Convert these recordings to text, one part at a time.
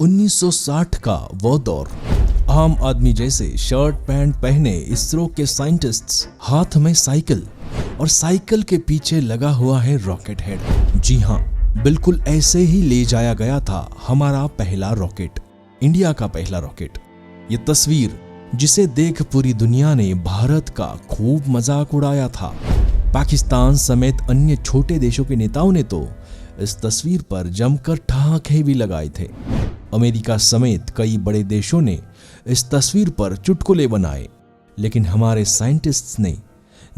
1960 का वो दौर। आम आदमी जैसे शर्ट पैंट पहने इसरो के साइंटिस्ट्स, हाथ में साइकिल और साइकिल के पीछे लगा हुआ है रॉकेट हेड। जी हाँ, बिल्कुल ऐसे ही ले जाया गया था हमारा पहला रॉकेट, इंडिया का पहला रॉकेट। ये तस्वीर जिसे देख पूरी दुनिया ने भारत का खूब मजाक उड़ाया था। पाकिस्तान समेत अन्य छोटे देशों के नेताओं ने तो इस तस्वीर पर जमकर ठहाके भी लगाए थे। अमेरिका समेत कई बड़े देशों ने इस तस्वीर पर चुटकुले बनाए, लेकिन हमारे साइंटिस्ट्स ने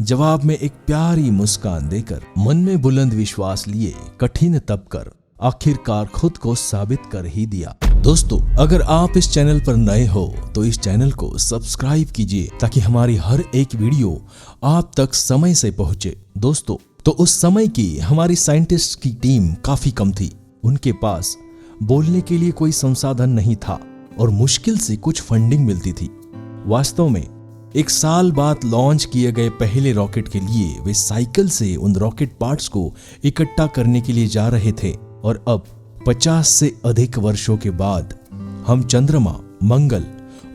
जवाब में एक प्यारी मुस्कान देकर मन में बुलंद विश्वास लिए कठिन तप कर आखिरकार खुद को साबित कर ही दिया। दोस्तों, अगर आप इस चैनल पर नए हो तो इस चैनल को सब्सक्राइब कीजिए ताकि हमारी हर एक वीडियो आप तक समय से पहुंचे। दोस्तों, तो उस समय की हमारी साइंटिस्ट की टीम काफी कम थी। उनके पास बोलने के लिए कोई संसाधन नहीं था और मुश्किल से कुछ फंडिंग मिलती थी। वास्तव में 1 साल बाद लॉन्च किए गए पहले रॉकेट के लिए वे साइकिल से उन रॉकेट पार्ट्स को इकट्ठा करने के लिए जा रहे थे और अब 50 से अधिक वर्षों के बाद हम चंद्रमा, मंगल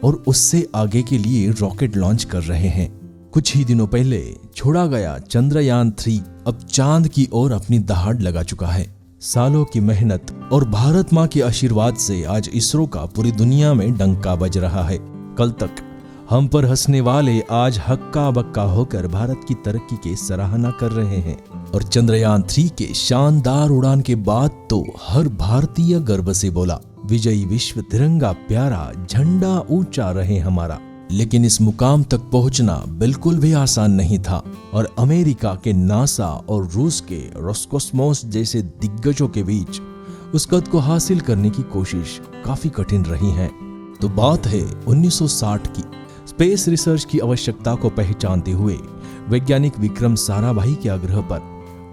और उससे आगे के लिए रॉकेट लॉन्च कर रहे हैं। कुछ ही दिनों पहले छोड़ा गया चंद्रयान 3 अब चांद की ओर अपनी दहाड़ लगा चुका है। सालों की मेहनत और भारत माँ के आशीर्वाद से आज इसरो का पूरी दुनिया में डंका बज रहा है। कल तक हम पर हंसने वाले आज हक्का बक्का होकर भारत की तरक्की की सराहना कर रहे हैं और चंद्रयान 3 के शानदार उड़ान के बाद तो हर भारतीय गर्व से बोला, विजयी विश्व तिरंगा प्यारा, झंडा ऊंचा रहे हमारा। लेकिन इस मुकाम तक पहुंचना बिल्कुल भी आसान नहीं था और अमेरिका के नासा और रूस के रोस्कोस्मोस जैसे दिग्गजों के बीच उस कद को हासिल करने की कोशिश काफी कठिन रही है। तो बात है 1960 की। स्पेस रिसर्च की आवश्यकता को पहचानते हुए वैज्ञानिक विक्रम साराभाई के आग्रह पर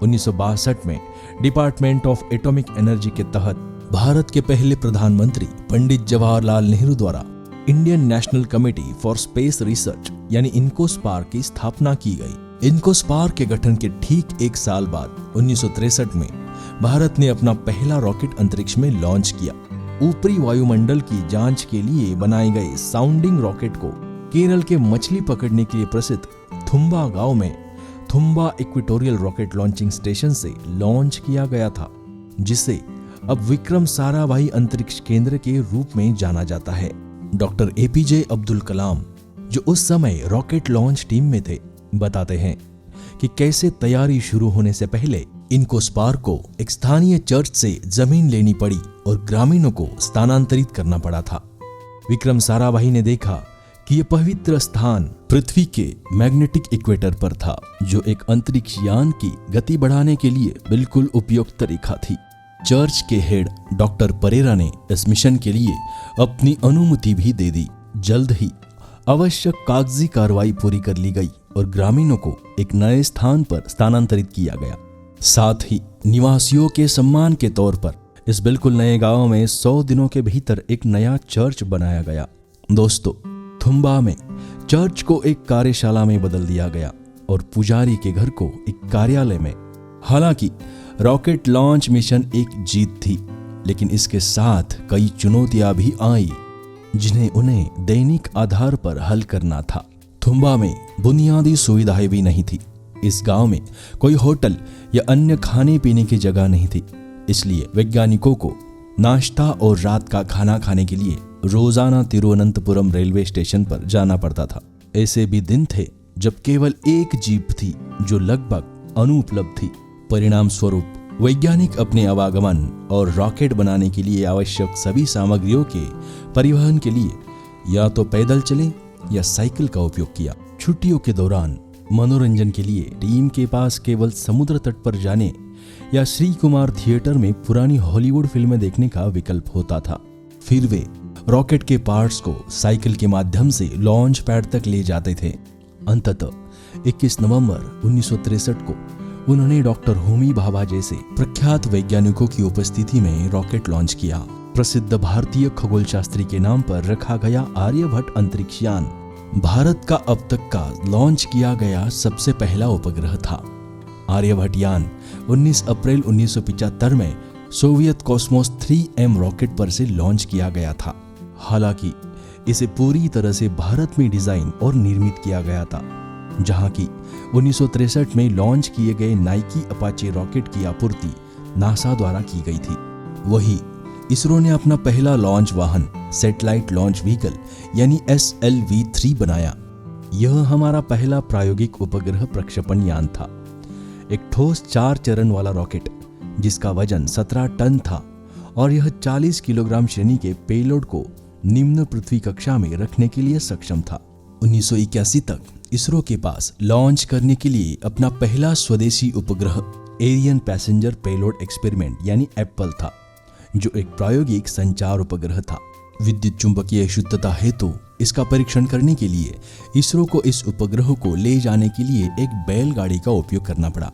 1962 में डिपार्टमेंट ऑफ एटॉमिक एनर्जी के तहत भारत के पहले प्रधानमंत्री पंडित जवाहरलाल नेहरू द्वारा Indian national committee for space research यानी इनकोस्पार की स्थापना की गई। इनकोस्पार के गठन के ठीक 1 साल बाद 1963 में भारत ने अपना पहला रॉकेट अंतरिक्ष में लॉन्च किया। ऊपरी वायुमंडल की जांच के लिए बनाए गए साउंडिंग रॉकेट को केरल के मछली पकड़ने के लिए प्रसिद्ध थुम्बा गांव में Thumba equatorial rocket launching station से लॉन्च किया गया था, जिसे अब विक्रम साराभाई अंतरिक्ष केंद्र के रूप में जाना जाता है। डॉक्टर एपीजे अब्दुल कलाम, जो उस समय रॉकेट लॉन्च टीम में थे, बताते हैं कि कैसे तैयारी शुरू होने से पहले इनकोस्पार को एक स्थानीय चर्च से जमीन लेनी पड़ी और ग्रामीणों को स्थानांतरित करना पड़ा था। विक्रम साराभाई ने देखा कि यह पवित्र स्थान पृथ्वी के मैग्नेटिक इक्वेटर पर था, जो एक अंतरिक्ष यान की गति बढ़ाने के लिए बिल्कुल उपयुक्त रेखा थी। चर्च के हेड डॉक्टर परेरा ने इस मिशन के लिए अपनी अनुमति भी दे दी। जल्द ही आवश्यक कागजी कार्रवाई पूरी कर ली गई और ग्रामीणों को एक नए स्थान पर स्थानांतरित किया गया। साथ ही निवासियों के सम्मान के तौर पर इस बिल्कुल नए गांव में 100 दिनों के भीतर एक नया चर्च बनाया गया। दोस्तों, थुम्बा में चर्च को एक कार्यशाला में बदल दिया गया और पुजारी के घर को एक कार्यालय में। हालांकि रॉकेट लॉन्च मिशन एक जीत थी, लेकिन इसके साथ कई चुनौतियां भी आई जिन्हें उन्हें दैनिक आधार पर हल करना था। थुम्बा में बुनियादी सुविधाएं भी नहीं थी। इस गांव में कोई होटल या अन्य खाने पीने की जगह नहीं थी, इसलिए वैज्ञानिकों को नाश्ता और रात का खाना खाने के लिए रोजाना तिरुवनंतपुरम रेलवे स्टेशन पर जाना पड़ता था। ऐसे भी दिन थे जब केवल एक जीप थी जो लगभग अनुपलब्ध थी। परिणाम स्वरूप वैज्ञानिक अपने आवागमन और रॉकेट बनाने के लिए आवश्यक सभी सामग्रियों के परिवहन के लिए या तो पैदल चले या साइकिल का उपयोग किया। छुट्टियों के दौरान मनोरंजन के लिए टीम के पास केवल समुद्र तट पर जाने या श्री कुमार थिएटर में पुरानी हॉलीवुड फिल्में देखने का विकल्प होता था। फिर वे रॉकेट के पार्ट्स को साइकिल के माध्यम से लॉन्च पैड तक ले जाते थे। अंततः 21 नवंबर 1963 को उन्होंने डॉक्टर होमी भाभा जैसे प्रख्यात वैज्ञानिकों की उपस्थिति में रॉकेट लॉन्च किया। प्रसिद्ध भारतीय खगोल शास्त्री के नाम पर रखा गया आर्यभट्ट अंतरिक्ष यान भारत का अब तक का लॉन्च किया गया सबसे पहला उपग्रह था। आर्यभट्ट यान 19 अप्रैल 1975 में सोवियत कॉस्मोस 3M रॉकेट पर से लॉन्च किया गया था। हालांकि इसे पूरी तरह से भारत में डिजाइन और निर्मित किया गया था, जहां की 1963 में लॉन्च किए गए नाइकी अपाचे रॉकेट की आपूर्ति नासा द्वारा की गई थी। वही इसरो ने अपना पहला लॉन्च वाहन सैटेलाइट लॉन्च व्हीकल यानी SLV-3 बनाया। यह हमारा पहला प्रायोगिक उपग्रह प्रक्षेपण यान था। एक ठोस 4 चरण वाला रॉकेट जिसका वजन 17 टन था और यह 40 किलोग्राम श्रेणी के पेलोड को निम्न पृथ्वी कक्षा में रखने के लिए सक्षम था। 1981 तक इसरो के पास लॉन्च करने के लिए अपना पहला स्वदेशी उपग्रह एरियन पैसेंजर पेलोड एक्सपेरिमेंट यानी एप्पल था, जो एक प्रायोगिक संचार उपग्रह था। विद्युत चुंबकीय शुद्धता हेतु इसका परीक्षण करने के लिए इसरो को इस उपग्रह को ले जाने के लिए एक बैलगाड़ी का उपयोग करना पड़ा।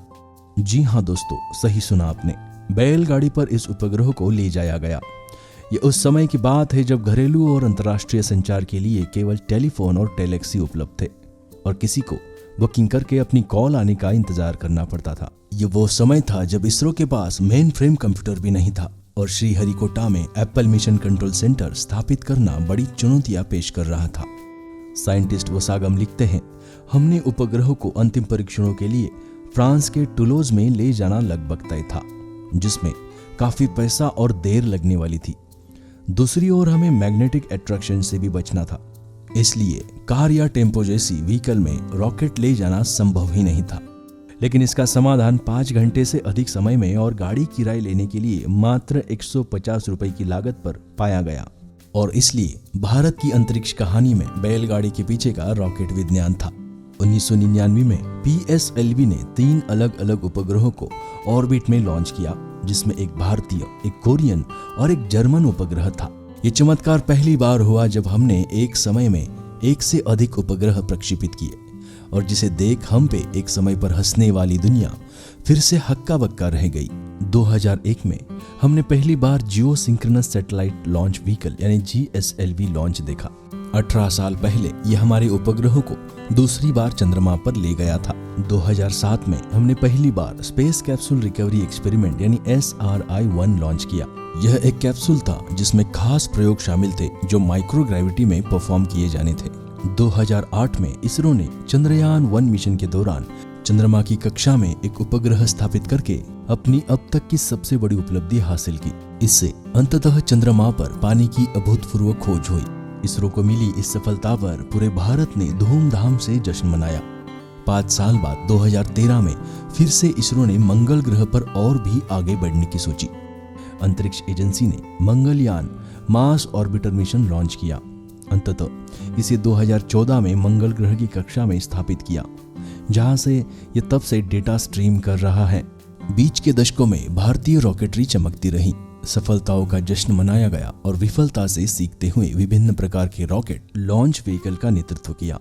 जी हाँ दोस्तों, सही सुना आपने, बैलगाड़ी पर इस उपग्रह को ले जाया गया। ये उस समय की बात है जब घरेलू और अंतर्राष्ट्रीय संचार के लिए केवल टेलीफोन और टेलेक्सी उपलब्ध थे और किसी को बुकिंग करके अपनी कॉल आने का इंतजार करना पड़ता था। ये वो समय था जब इसरो के पास मेन फ्रेम कंप्यूटर भी नहीं था और श्रीहरिकोटा में एप्पल मिशन कंट्रोल सेंटर स्थापित करना बड़ी चुनौतियां पेश कर रहा था। साइंटिस्ट वसागम लिखते हैं, हमने उपग्रह को अंतिम परीक्षणों के लिए फ्रांस के टुलोज में ले जाना लगभग तय था, जिसमें काफी पैसा और देर लगने वाली थी। दूसरी ओर हमें मैग्नेटिक अट्रैक्शन से भी बचना था, इसलिए कार या टेम्पो जैसी व्हीकल में रॉकेट ले जाना संभव ही नहीं था। लेकिन इसका समाधान 5 घंटे से अधिक समय में और गाड़ी किराए लेने के लिए मात्र 150 रुपए की लागत पर पाया गया और इसलिए भारत की अंतरिक्ष कहानी में बैलगाड़ी के पीछे का रॉकेट विज्ञान था। 1999 में PSLV ने 3 अलग अलग उपग्रहों को ऑर्बिट में लॉन्च किया, जिसमें एक भारतीय, एक कोरियन और एक जर्मन उपग्रह था। ये चमत्कार पहली बार हुआ जब हमने एक समय में एक से अधिक उपग्रह प्रक्षेपित किए और जिसे देख हम पे एक समय पर हंसने वाली दुनिया फिर से हक्का बक्का रह गई। 2001 में हमने पहली बार जियो सिंक्रोनस सैटेलाइट लॉन्च व्हीकल यानी GSLV लॉन्च देखा। 18 साल पहले यह हमारे उपग्रहों को दूसरी बार चंद्रमा पर ले गया था। 2007 में हमने पहली बार स्पेस कैप्सूल रिकवरी एक्सपेरिमेंट यानी SRI-1 लॉन्च किया। यह एक कैप्सूल था जिसमें खास प्रयोग शामिल थे जो माइक्रोग्रेविटी में परफॉर्म किए जाने थे। 2008 में इसरो ने चंद्रयान-1 मिशन के दौरान चंद्रमा की कक्षा में एक उपग्रह स्थापित करके अपनी अब तक की सबसे बड़ी उपलब्धि हासिल की। इससे अंततः चंद्रमा पर पानी की अभूतपूर्व खोज हुई। इसरो को मिली इस सफलता पर पूरे भारत ने धूमधाम से जश्न मनाया। 5 साल बाद 2013 में फिर से इसरो ने मंगल ग्रह पर और भी आगे बढ़ने की सोची। अंतरिक्ष एजेंसी ने Mangalyaan Mars orbiter mission launch किया। अंततः इसे 2014 में मंगल ग्रह की कक्षा में स्थापित किया, जहां से ये तब से डेटा स्ट्रीम कर रहा है। बीच के दशकों में भारतीय रॉकेटरी चमकती रही, सफलताओं का जश्न मनाया गया और विफलता से सीखते हुए विभिन्न प्रकार के रॉकेट लॉन्च व्हीकल का नेतृत्व किया।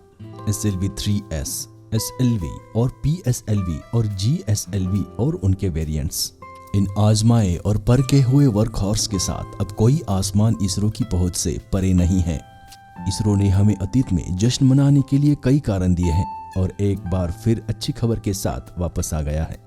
SLV-3S, SLV और PSLV और GSLV और उनके वेरिएंट्स। इन आजमाए और परखे हुए वर्कहॉर्स के साथ अब कोई आसमान इसरो की पहुंच से परे नहीं है। इसरो ने हमें अतीत में जश्न मनाने के लिए कई कारण दिए हैं और एक बार फिर अच्छी खबर के साथ वापस आ गया है।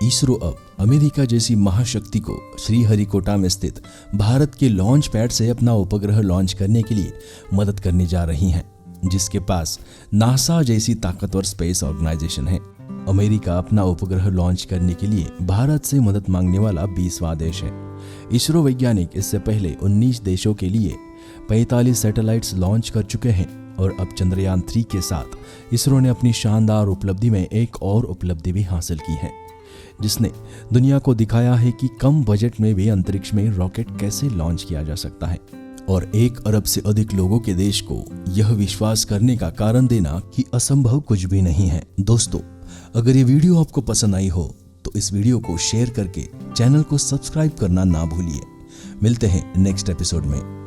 इसरो अब अमेरिका जैसी महाशक्ति को श्रीहरिकोटा में स्थित भारत के लॉन्च पैड से अपना उपग्रह लॉन्च करने के लिए मदद करने जा रही हैं, जिसके पास नासा जैसी ताकतवर स्पेस ऑर्गेनाइजेशन है। अमेरिका अपना उपग्रह लॉन्च करने के लिए भारत से मदद मांगने वाला 20वां देश है। इसरो वैज्ञानिक इससे पहले 19 देशों के लिए 45 सैटेलाइट्स लॉन्च कर चुके हैं और अब चंद्रयान-3 के साथ इसरो ने अपनी शानदार उपलब्धि में एक और उपलब्धि भी हासिल की है, जिसने दुनिया को दिखाया है कि कम बजट में भी अंतरिक्ष में रॉकेट कैसे लॉन्च किया जा सकता है और 1 अरब से अधिक लोगों के देश को यह विश्वास करने का कारण देना कि असंभव कुछ भी नहीं है। दोस्तों, अगर ये वीडियो आपको पसंद आई हो तो इस वीडियो को शेयर करके चैनल को सब्सक्राइब करना ना भूलिए। मिलते हैं नेक्स्ट एपिसोड में।